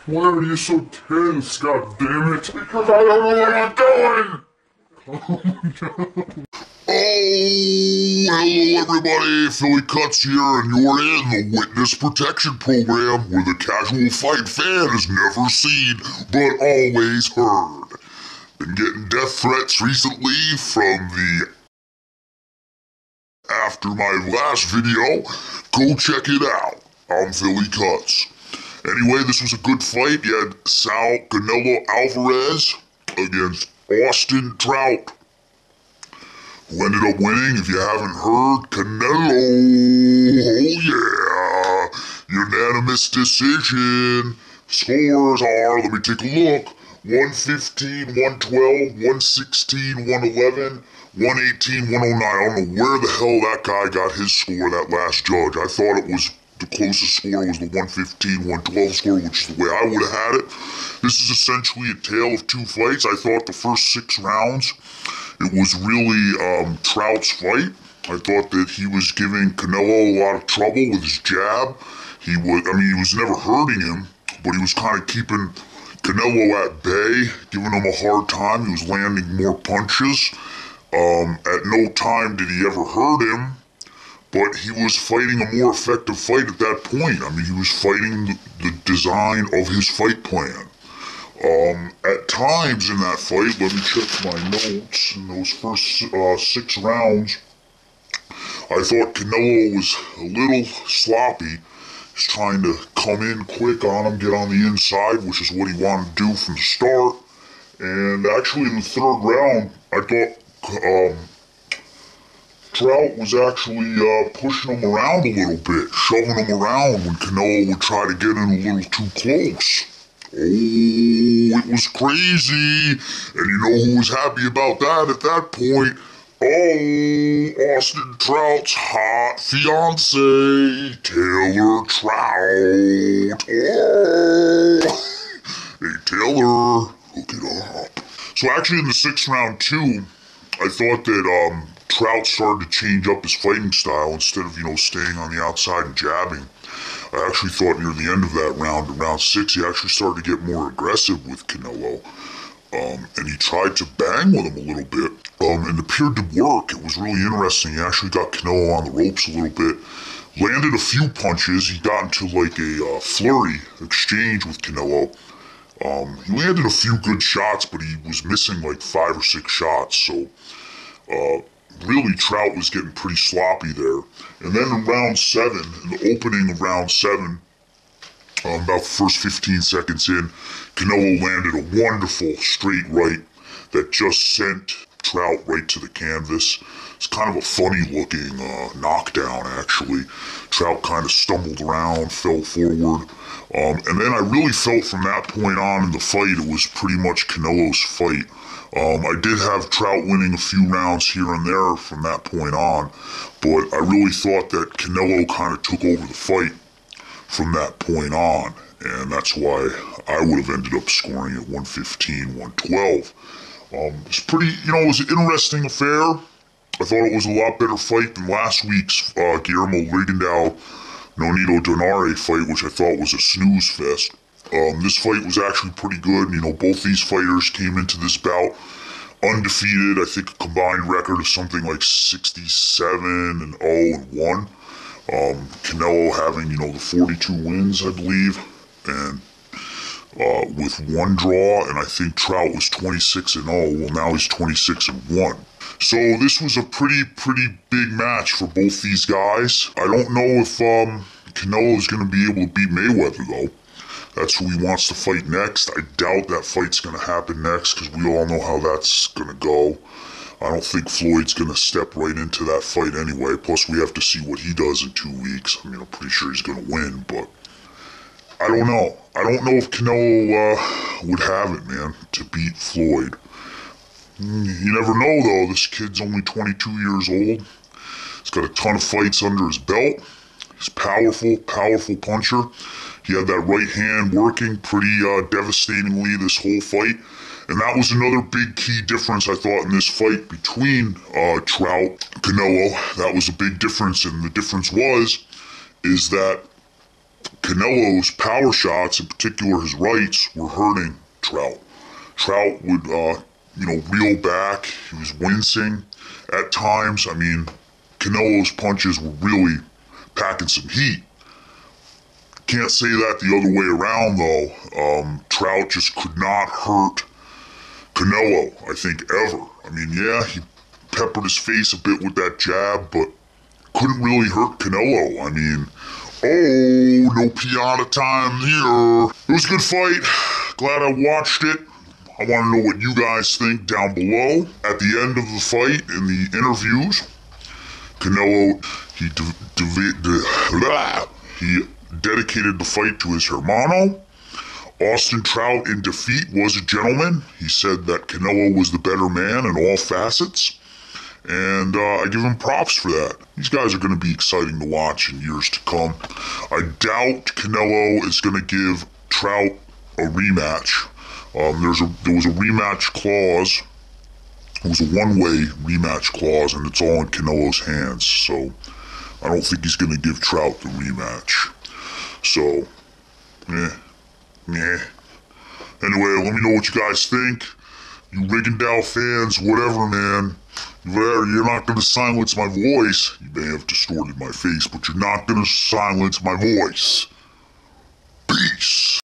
Why are you so tense, god damn it? Because I don't know what I'm doing! Hello everybody, Philly Kuts here, and you're in the Witness Protection Program, where the casual fight fan is never seen, but always heard. Been getting death threats recently from the... After my last video, go check it out. I'm Philly Kuts. Anyway, this was a good fight. You had Canelo Alvarez against Trout, who ended up winning. If you haven't heard, Canelo, oh yeah, unanimous decision. Scores are, let me take a look, 115, 112, 116, 111, 118, 109. I don't know where the hell that guy got his score, that last judge. I thought it was, the closest score was the 115, 112 score, which is the way I would have had it. This is essentially a tale of two fights. I thought the first 6 rounds, it was really Trout's fight. I thought that he was giving Canelo a lot of trouble with his jab. He was never hurting him, but he was kind of keeping Canelo at bay, giving him a hard time. He was landing more punches. At no time did he ever hurt him, but he was fighting a more effective fight at that point. I mean, he was fighting the design of his fight plan. At times in that fight, let me check my notes, in those first 6 rounds, I thought Canelo was a little sloppy. He's trying to come in quick on him, get on the inside, which is what he wanted to do from the start. And actually in the 3rd round, I thought Trout was actually pushing him around a little bit, shoving him around when Canelo would try to get in a little too close. Oh, it was crazy. And you know who was happy about that at that point? Oh, Austin Trout's hot fiancée, Taylor Trout. Oh, hey Taylor, hook it up. So actually in the 6th round too, I thought that Trout started to change up his fighting style instead of, staying on the outside and jabbing. I actually thought near the end of that round, in round 6, he actually started to get more aggressive with Canelo. And he tried to bang with him a little bit. And it appeared to work. It was really interesting. He actually got Canelo on the ropes a little bit. Landed a few punches. He got into like a flurry exchange with Canelo. He landed a few good shots, but he was missing like 5 or 6 shots. So, really, Trout was getting pretty sloppy there. And then in round 7, in the opening of round 7, about the first 15 seconds in, Canelo landed a wonderful straight right that just sent Trout right to the canvas. It's kind of a funny looking knockdown, actually. Trout kind of stumbled around, fell forward. And then I really felt from that point on in the fight, it was pretty much Canelo's fight. I did have Trout winning a few rounds here and there from that point on, but I really thought that Canelo kind of took over the fight from that point on, and that's why I would have ended up scoring at 115, 112. It's pretty, it was an interesting affair. I thought it was a lot better fight than last week's Guillermo Rigondeaux Nonito Donaire fight, which I thought was a snooze fest. This fight was actually pretty good. Both these fighters came into this bout undefeated. I think a combined record of something like 67-0 and 1. Canelo having, the 42 wins, I believe, and with 1 draw, and I think Trout was 26-0. Well, now he's 26-1. So this was a pretty big match for both these guys. I don't know if Canelo is going to be able to beat Mayweather, though. That's who he wants to fight next. I doubt that fight's going to happen next, because we all know how that's going to go. I don't think Floyd's going to step right into that fight anyway. Plus, we have to see what he does in 2 weeks. I mean, I'm pretty sure he's going to win, but I don't know. I don't know if Canelo would have it, man, to beat Floyd. You never know, though. This kid's only 22 years old. He's got a ton of fights under his belt. He's powerful puncher. He had that right hand working pretty devastatingly this whole fight. And that was another big key difference, I thought, in this fight between Trout and Canelo. That was a big difference, and the difference is that Canelo's power shots, in particular his rights, were hurting Trout. Trout would, reel back. He was wincing at times. I mean, Canelo's punches were really packing some heat. Can't say that the other way around, though. Trout just could not hurt Canelo, I think, ever. I mean, yeah, he peppered his face a bit with that jab, but couldn't really hurt Canelo. I mean, no piata time here. It was a good fight. Glad I watched it. I want to know what you guys think down below. At the end of the fight, in the interviews, Canelo, he dedicated the fight to his hermano. Austin Trout, in defeat, was a gentleman. He said that Canelo was the better man in all facets. And I give him props for that. These guys are going to be exciting to watch in years to come. I doubt Canelo is going to give Trout a rematch. There was a rematch clause. It was a one-way rematch clause, and it's all in Canelo's hands. So I don't think he's going to give Trout the rematch. So, Anyway, let me know what you guys think. You Rigondeaux fans, whatever, man. You're not going to silence my voice. You may have distorted my face, but you're not going to silence my voice.